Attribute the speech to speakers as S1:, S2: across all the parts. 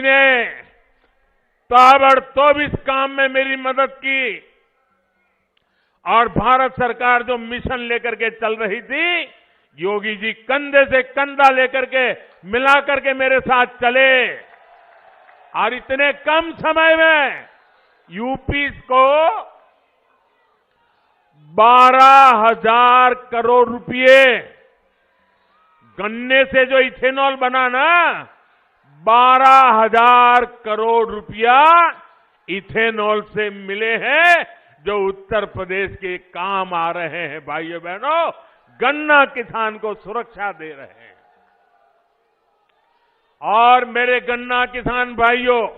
S1: ने ताबड़तोड़ इस काम में मेरी मदद की और भारत सरकार जो मिशन लेकर के चल रही थी, योगी जी कंधे से कंधा लेकर के मिला करके मेरे साथ चले और इतने कम समय में यूपी को 12,000 करोड़ रुपए गन्ने से जो इथेनॉल बना ना, 12,000 करोड़ रुपया इथेनॉल से मिले हैं जो उत्तर प्रदेश के काम आ रहे हैं। भाइयों बहनों, गन्ना किसान को सुरक्षा दे रहे हैं। और मेरे गन्ना किसान भाइयों,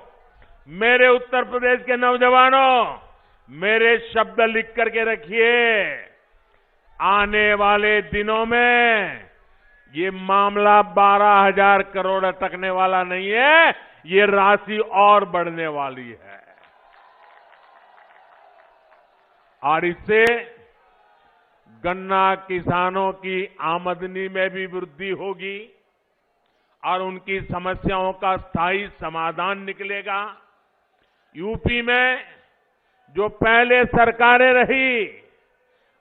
S1: मेरे उत्तर प्रदेश के नौजवानों, मेरे शब्द लिख करके रखिए, आने वाले दिनों में ये मामला 12,000 करोड़ अटकने वाला नहीं है, ये राशि और बढ़ने वाली है। और इससे गन्ना किसानों की आमदनी में भी वृद्धि होगी और उनकी समस्याओं का स्थायी समाधान निकलेगा। यूपी में जो पहले सरकारें रही,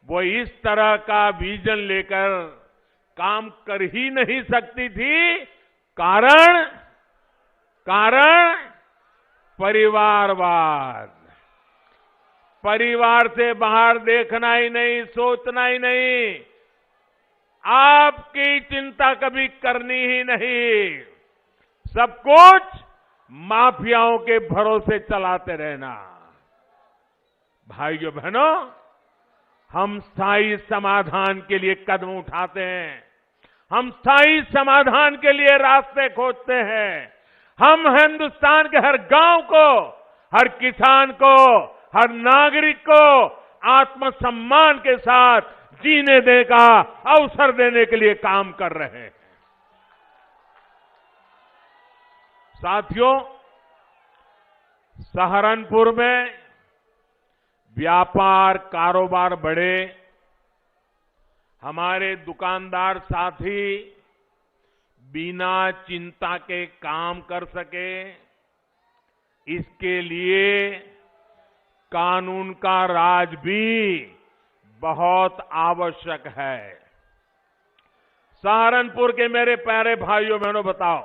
S1: वो इस तरह का विजन लेकर काम कर ही नहीं सकती थी। कारण परिवारवाद। परिवार से बाहर देखना ही नहीं, सोचना ही नहीं, आपकी चिंता कभी करनी ही नहीं, सब कुछ माफियाओं के भरोसे चलाते रहना। भाइयों बहनों, हम स्थायी समाधान के लिए कदम उठाते हैं, हम स्थायी समाधान के लिए रास्ते खोजते हैं। हम हिंदुस्तान के हर गांव को, हर किसान को, हर नागरिक को आत्मसम्मान के साथ जीने देने का अवसर देने के लिए काम कर रहे हैं। साथियों, सहारनपुर में व्यापार कारोबार बढ़े, हमारे दुकानदार साथी बिना चिंता के काम कर सके, इसके लिए कानून का राज भी बहुत आवश्यक है। सहारनपुर के मेरे प्यारे भाइयों बहनों, बताओ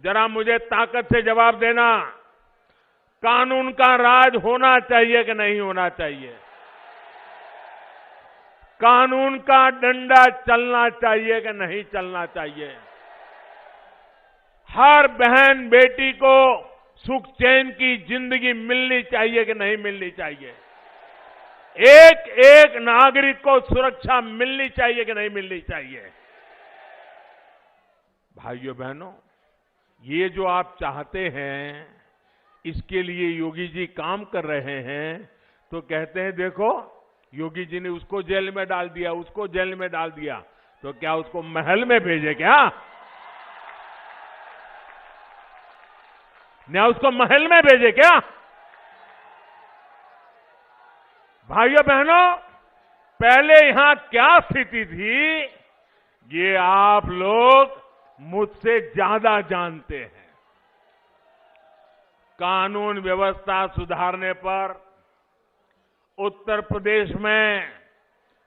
S1: जरा मुझे ताकत से जवाब देना, कानून का राज होना चाहिए कि नहीं होना चाहिए? कानून का डंडा चलना चाहिए कि नहीं चलना चाहिए? हर बहन बेटी को सुख चैन की जिंदगी मिलनी चाहिए कि नहीं मिलनी चाहिए? एक एक नागरिक को सुरक्षा मिलनी चाहिए कि नहीं मिलनी चाहिए? भाइयों बहनों, ये जो आप चाहते हैं, इसके लिए योगी जी काम कर रहे हैं। तो कहते हैं देखो, योगी जी ने उसको जेल में डाल दिया, उसको जेल में डाल दिया, तो क्या उसको महल में भेजे क्या? क्या उसको महल में भेजे क्या? भाइयों बहनों, पहले यहां क्या स्थिति थी, ये आप लोग मुझसे ज्यादा जानते हैं। कानून व्यवस्था सुधारने पर उत्तर प्रदेश में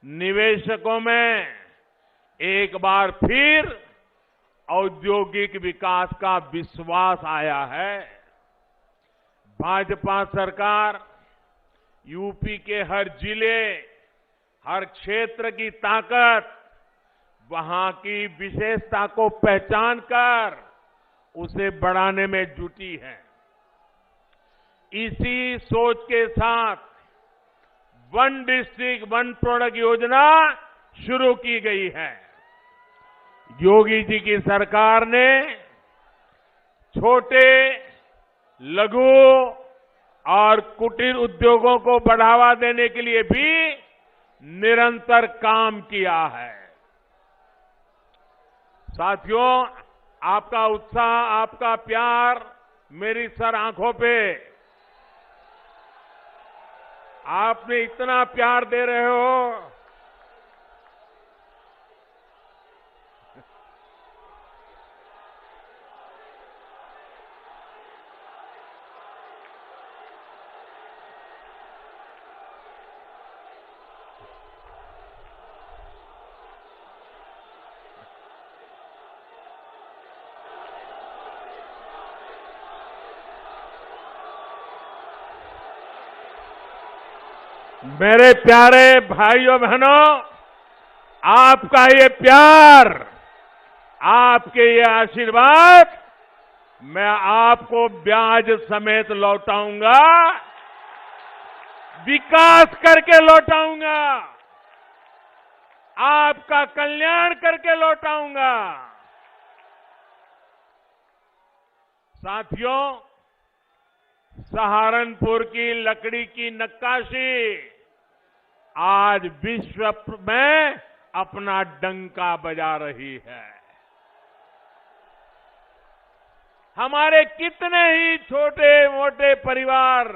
S1: निवेशकों में एक बार फिर औद्योगिक विकास का विश्वास आया है। भाजपा सरकार यूपी के हर जिले, हर क्षेत्र की ताकत, वहां की विशेषता को पहचान कर उसे बढ़ाने में जुटी है। इसी सोच के साथ वन डिस्ट्रिक्ट वन प्रोडक्ट योजना शुरू की गई है। योगी जी की सरकार ने छोटे, लघु और कुटीर उद्योगों को बढ़ावा देने के लिए भी निरंतर काम किया है। साथियों, आपका उत्साह, आपका प्यार मेरी सर आंखों पे, आपने इतना प्यार दे रहे हो। मेरे प्यारे भाइयों बहनों, आपका ये प्यार, आपके ये आशीर्वाद मैं आपको ब्याज समेत लौटाऊंगा, विकास करके लौटाऊंगा, आपका कल्याण करके लौटाऊंगा। साथियों, सहारनपुर की लकड़ी की नक्काशी आज विश्व में अपना डंका बजा रही है। हमारे कितने ही छोटे मोटे परिवार,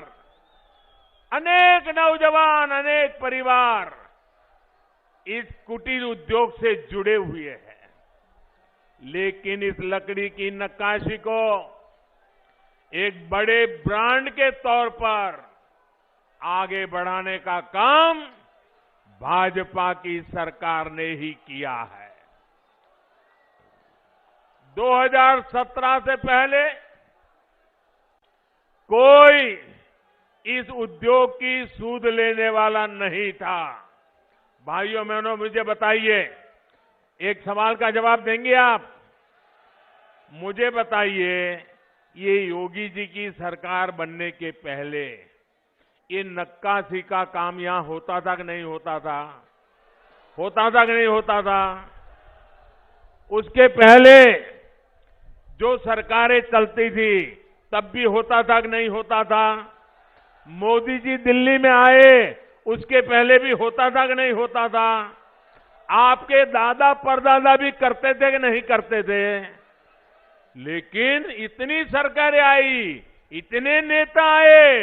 S1: अनेक नौजवान, अनेक परिवार इस कुटीर उद्योग से जुड़े हुए हैं, लेकिन इस लकड़ी की नक्काशी को एक बड़े ब्रांड के तौर पर आगे बढ़ाने का काम भाजपा की सरकार ने ही किया है। 2017 से पहले कोई इस उद्योग की सूद लेने वाला नहीं था। भाइयों बहनों, मुझे बताइए, एक सवाल का जवाब देंगे आप? मुझे बताइए, ये योगी जी की सरकार बनने के पहले ये नक्काशी का काम यहां होता था कि नहीं होता था? होता था कि नहीं होता था? उसके पहले जो सरकारें चलती थी तब भी होता था कि नहीं होता था? मोदी जी दिल्ली में आए उसके पहले भी होता था कि नहीं होता था? आपके दादा परदादा भी करते थे कि नहीं करते थे? लेकिन इतनी सरकारें आई, इतने नेता आए,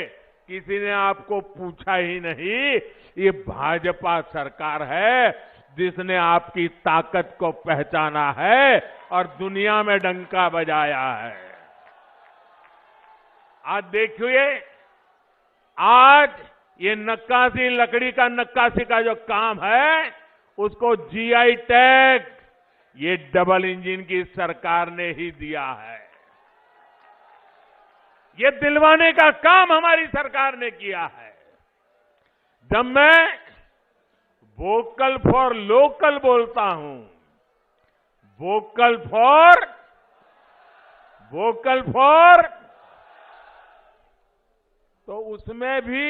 S1: किसी ने आपको पूछा ही नहीं। ये भाजपा सरकार है जिसने आपकी ताकत को पहचाना है और दुनिया में डंका बजाया है। आज देखिए, आज ये नक्काशी, लकड़ी का नक्काशी का जो काम है, उसको जीआई टैग ये डबल इंजन की सरकार ने ही दिया है। ये दिलवाने का काम हमारी सरकार ने किया है। जब मैं वोकल फॉर लोकल बोलता हूं, वोकल फॉर, तो उसमें भी